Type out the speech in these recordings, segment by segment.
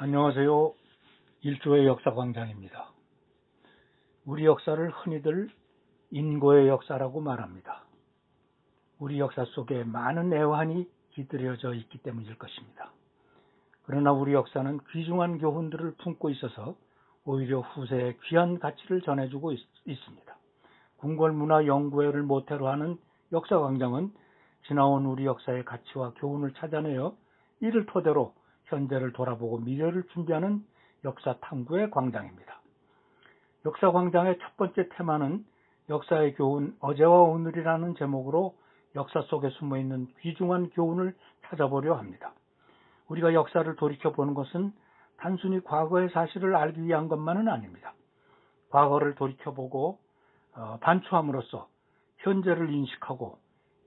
안녕하세요. 일조의 역사광장입니다. 우리 역사를 흔히들 인고의 역사라고 말합니다. 우리 역사 속에 많은 애환이 깃들여져 있기 때문일 것입니다. 그러나 우리 역사는 귀중한 교훈들을 품고 있어서 오히려 후세에 귀한 가치를 전해주고 있습니다. 궁궐문화 연구회를 모태로 하는 역사광장은 지나온 우리 역사의 가치와 교훈을 찾아내어 이를 토대로 현재를 돌아보고 미래를 준비하는 역사 탐구의 광장입니다. 역사 광장의 첫 번째 테마는 역사의 교훈 어제와 오늘이라는 제목으로 역사 속에 숨어있는 귀중한 교훈을 찾아보려 합니다. 우리가 역사를 돌이켜보는 것은 단순히 과거의 사실을 알기 위한 것만은 아닙니다. 과거를 돌이켜보고 반추함으로써 현재를 인식하고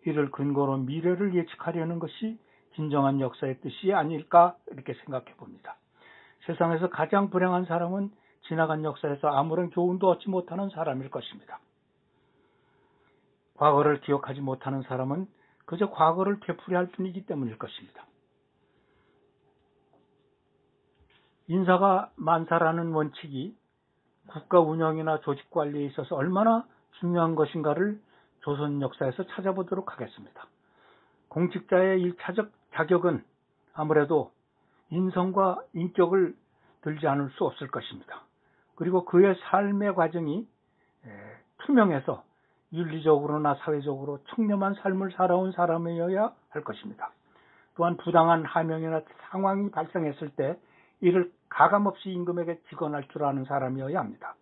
이를 근거로 미래를 예측하려는 것이 진정한 역사의 뜻이 아닐까 이렇게 생각해 봅니다. 세상에서 가장 불행한 사람은 지나간 역사에서 아무런 교훈도 얻지 못하는 사람일 것입니다. 과거를 기억하지 못하는 사람은 그저 과거를 되풀이할 뿐이기 때문일 것입니다. 인사가 만사라는 원칙이 국가 운영이나 조직 관리에 있어서 얼마나 중요한 것인가를 조선 역사에서 찾아보도록 하겠습니다. 공직자의 1차적 자격은 아무래도 인성과 인격을 들지 않을 수 없을 것입니다. 그리고 그의 삶의 과정이 투명해서 윤리적으로나 사회적으로 청렴한 삶을 살아온 사람이어야 할 것입니다. 또한 부당한 하명이나 상황이 발생했을 때 이를 가감없이 임금에게 직언할 줄 아는 사람이어야 합니다.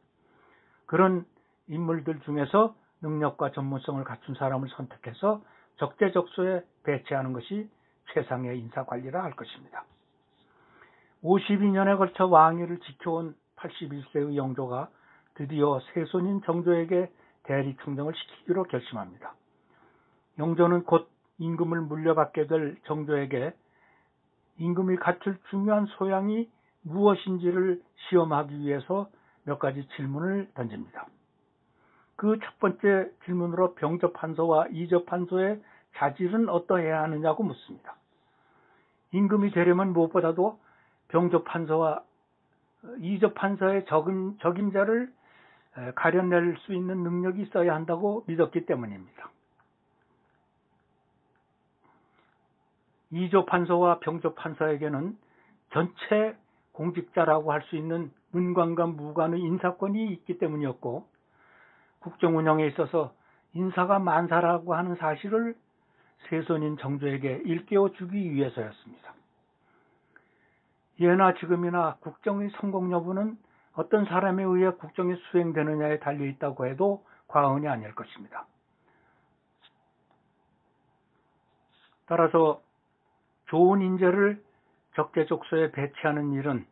그런 인물들 중에서 능력과 전문성을 갖춘 사람을 선택해서 적재적소에 배치하는 것이 최상의 인사관리라 할 것입니다. 52년에 걸쳐 왕위를 지켜온 81세의 영조가 드디어 세손인 정조에게 대리청정을 시키기로 결심합니다. 영조는 곧 임금을 물려받게 될 정조에게 임금이 갖출 중요한 소양이 무엇인지를 시험하기 위해서 몇 가지 질문을 던집니다. 그 첫 번째 질문으로 병접판서와 이접판서의 자질은 어떠해야 하느냐고 묻습니다. 임금이 되려면 무엇보다도 병접판서와 이접판서의 적임자를 가려낼 수 있는 능력이 있어야 한다고 믿었기 때문입니다. 이접판서와 병접판서에게는 전체 공직자라고 할 수 있는 문관과 무관의 인사권이 있기 때문이었고 국정 운영에 있어서 인사가 만사라고 하는 사실을 세손인 정조에게 일깨워 주기 위해서였습니다. 예나 지금이나 국정의 성공 여부는 어떤 사람에 의해 국정이 수행되느냐에 달려있다고 해도 과언이 아닐 것입니다. 따라서 좋은 인재를 적재적소에 배치하는 일은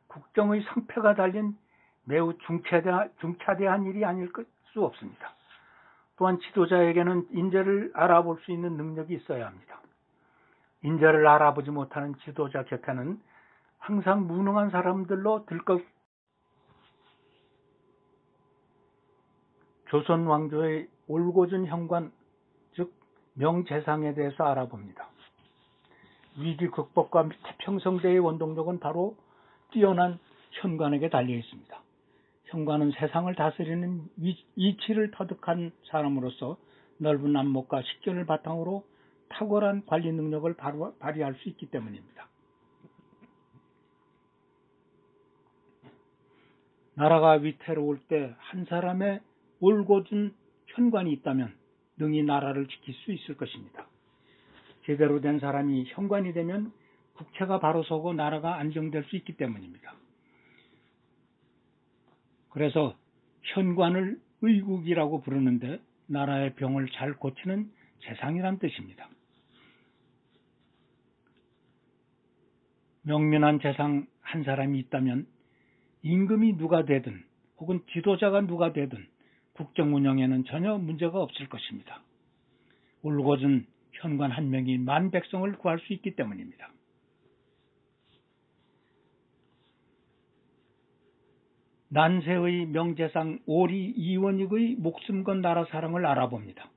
국정의 성패가 달린 매우 중차대한 일이 아닐 수 없습니다. 또한 지도자에게는 인재를 알아볼 수 있는 능력이 있어야 합니다. 인재를 알아보지 못하는 지도자 곁에는 항상 무능한 사람들로 들것. 조선 왕조의 올곧은 현관, 즉 명재상에 대해서 알아봅니다. 위기 극복과 태평성대의 원동력은 바로 뛰어난 현관에게 달려 있습니다. 현관은 세상을 다스리는 이치를 터득한 사람으로서 넓은 안목과 식견을 바탕으로 탁월한 관리 능력을 발휘할 수 있기 때문입니다. 나라가 위태로울 때 한 사람의 올곧은 현관이 있다면 능히 나라를 지킬 수 있을 것입니다. 제대로 된 사람이 현관이 되면 국채가 바로 서고 나라가 안정될 수 있기 때문입니다. 그래서 현관을 의국이라고 부르는데 나라의 병을 잘 고치는 재상이란 뜻입니다. 명민한 재상 한 사람이 있다면 임금이 누가 되든 혹은 지도자가 누가 되든 국정 운영에는 전혀 문제가 없을 것입니다. 올곧은 현관 한 명이 만 백성을 구할 수 있기 때문입니다. 난세의 명재상 오리 이원익의 목숨 건 나라 사랑을 알아봅니다.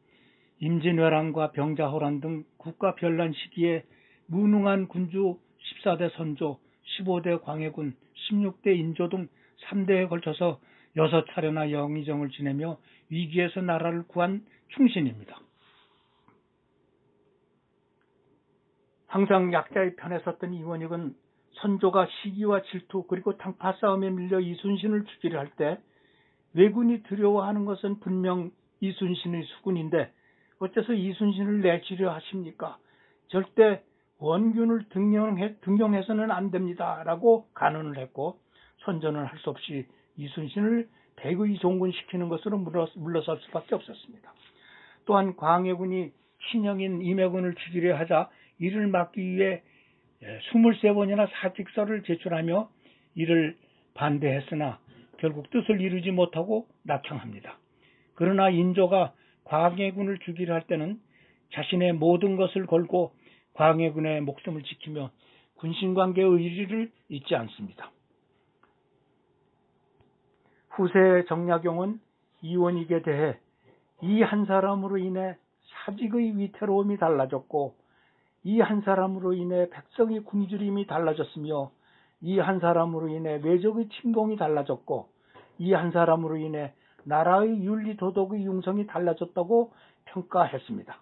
임진왜란과 병자호란 등 국가 변란 시기에 무능한 군주 14대 선조 15대 광해군, 16대 인조 등 3대에 걸쳐서 6차례나 영의정을 지내며 위기에서 나라를 구한 충신입니다. 항상 약자의 편에 섰던 이원익은 선조가 시기와 질투 그리고 당파 싸움에 밀려 이순신을 죽이려 할 때 왜군이 두려워하는 것은 분명 이순신의 수군인데 어째서 이순신을 내치려 하십니까? 절대 원균을 등용해서는 안 됩니다. 라고 간언을 했고 선조는 할 수 없이 이순신을 백의 종군시키는 것으로 물러설 수밖에 없었습니다. 또한 광해군이 친형인 임해군을 죽이려 하자 이를 막기 위해 23번이나 사직서를 제출하며 이를 반대했으나 결국 뜻을 이루지 못하고 낙향합니다. 그러나 인조가 광해군을 죽이려 할 때는 자신의 모든 것을 걸고 광해군의 목숨을 지키며 군신관계의 의리를 잊지 않습니다. 후세 정약용은 이원익에 대해 이 한 사람으로 인해 사직의 위태로움이 달라졌고 이 한 사람으로 인해 백성의 굶주림이 달라졌으며 이 한 사람으로 인해 외적의 침공이 달라졌고 이 한 사람으로 인해 나라의 윤리 도덕의 융성이 달라졌다고 평가했습니다.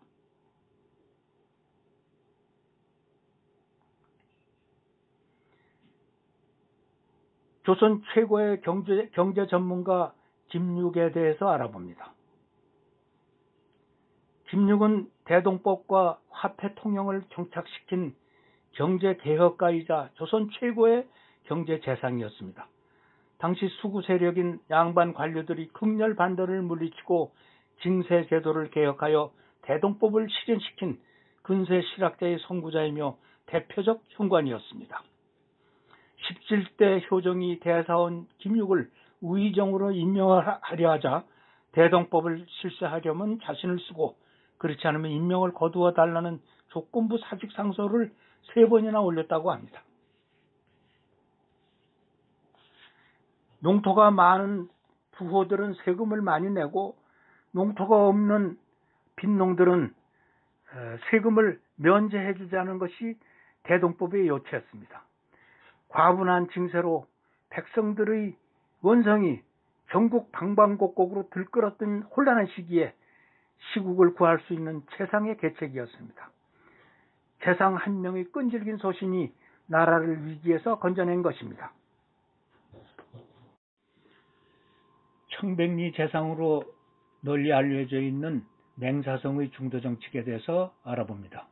조선 최고의 경제 전문가 김육에 대해서 알아봅니다. 김육은 대동법과 화폐 통용을 정착시킨 경제개혁가이자 조선 최고의 경제재상이었습니다. 당시 수구 세력인 양반 관료들이 극렬 반대를 물리치고 징세제도를 개혁하여 대동법을 실현시킨 근세 실학자의 선구자이며 대표적 현관이었습니다. 17대 효정이 대사원 김육을 우의정으로 임명하려 하자 대동법을 실시하려면 자신을 쓰고 그렇지 않으면 임명을 거두어 달라는 조건부 사직상소를 3번이나 올렸다고 합니다. 농토가 많은 부호들은 세금을 많이 내고 농토가 없는 빈농들은 세금을 면제해 주자는 것이 대동법의 요체였습니다. 과분한 징세로 백성들의 원성이 전국 방방곡곡으로 들끓었던 혼란한 시기에 시국을 구할 수 있는 최상의 계책이었습니다. 재상 한 명의 끈질긴 소신이 나라를 위기에서 건져낸 것입니다. 청백리 재상으로 널리 알려져 있는 맹사성의 중도 정책에 대해서 알아봅니다.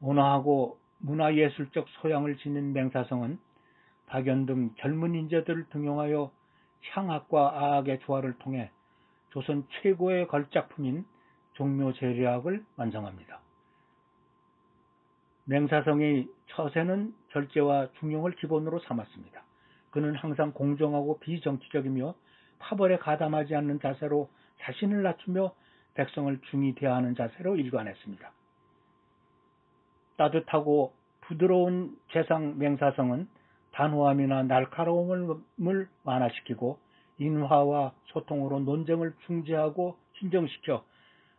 온화하고 문화예술적 소양을 지닌 맹사성은 박연 등 젊은 인재들을 등용하여 향악과 아악의 조화를 통해 조선 최고의 걸작품인 종묘제례학을 완성합니다. 맹사성의 처세는 절제와 중용을 기본으로 삼았습니다. 그는 항상 공정하고 비정치적이며 파벌에 가담하지 않는 자세로 자신을 낮추며 백성을 중히 대하는 자세로 일관했습니다. 따뜻하고 부드러운 재상 맹사성은 단호함이나 날카로움을 완화시키고 인화와 소통으로 논쟁을 중재하고 진정시켜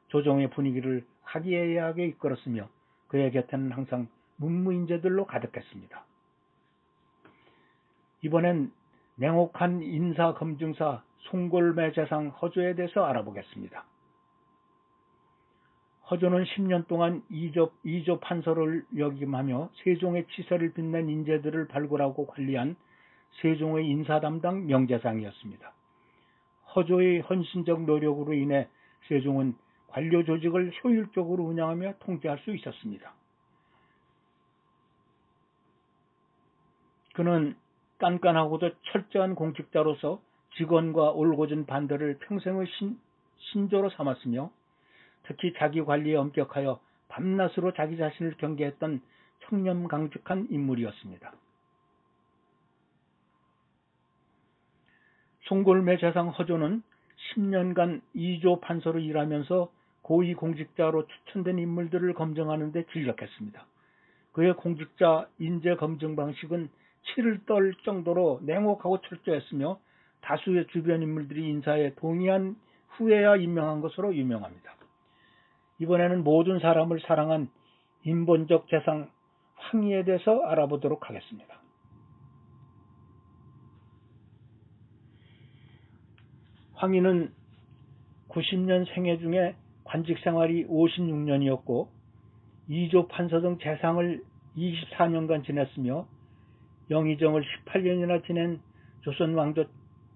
조정의 분위기를 화기애애하게 이끌었으며 그의 곁에는 항상 문무인재들로 가득했습니다. 이번엔 냉혹한 인사검증사 송골매 재상 허조에 대해서 알아보겠습니다. 허조는 10년 동안 이조 판서를 역임하며 세종의 치세를 빛낸 인재들을 발굴하고 관리한 세종의 인사담당 명재상이었습니다. 허조의 헌신적 노력으로 인해 세종은 관료 조직을 효율적으로 운영하며 통제할 수 있었습니다. 그는 깐깐하고도 철저한 공직자로서 직원과 올곧은 반대를 평생의 신조로 삼았으며 특히 자기 관리에 엄격하여 밤낮으로 자기 자신을 경계했던 청렴강직한 인물이었습니다. 송골매 재상 허조는 10년간 2조 판서로 일하면서 고위공직자로 추천된 인물들을 검증하는 데 진력했습니다. 그의 공직자 인재 검증 방식은 치를 떨 정도로 냉혹하고 철저했으며 다수의 주변 인물들이 인사에 동의한 후에야 임명한 것으로 유명합니다. 이번에는 모든 사람을 사랑한 인본적 재상 황희에 대해서 알아보도록 하겠습니다. 황희는 90년 생애 중에 관직 생활이 56년이었고 2조 판서 등 재상을 24년간 지냈으며 영의정을 18년이나 지낸 조선 왕조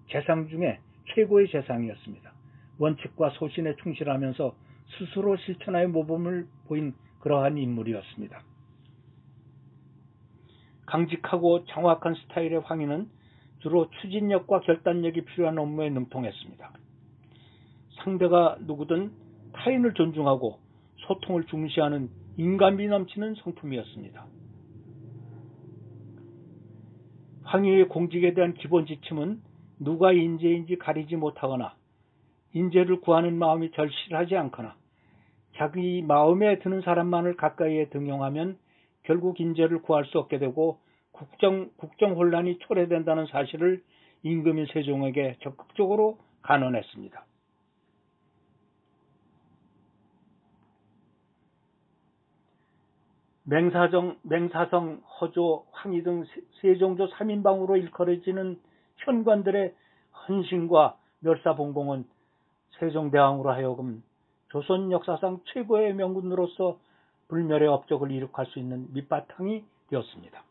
재상 중에 최고의 재상이었습니다. 원칙과 소신에 충실하면서 스스로 실천하여 모범을 보인 그러한 인물이었습니다. 강직하고 정확한 스타일의 황희는 주로 추진력과 결단력이 필요한 업무에 능통했습니다. 상대가 누구든 타인을 존중하고 소통을 중시하는 인간미 넘치는 성품이었습니다. 황희의 공직에 대한 기본 지침은 누가 인재인지 가리지 못하거나 인재를 구하는 마음이 절실하지 않거나 자기 마음에 드는 사람만을 가까이에 등용하면 결국 인재를 구할 수 없게 되고 국정 혼란이 초래된다는 사실을 임금인 세종에게 적극적으로 간언했습니다. 맹사성, 허조, 황희 등 세종조 3인방으로 일컬어지는 현관들의 헌신과 멸사봉공은 세종대왕으로 하여금 조선 역사상 최고의 명군으로서 불멸의 업적을 이룩할 수 있는 밑바탕이 되었습니다.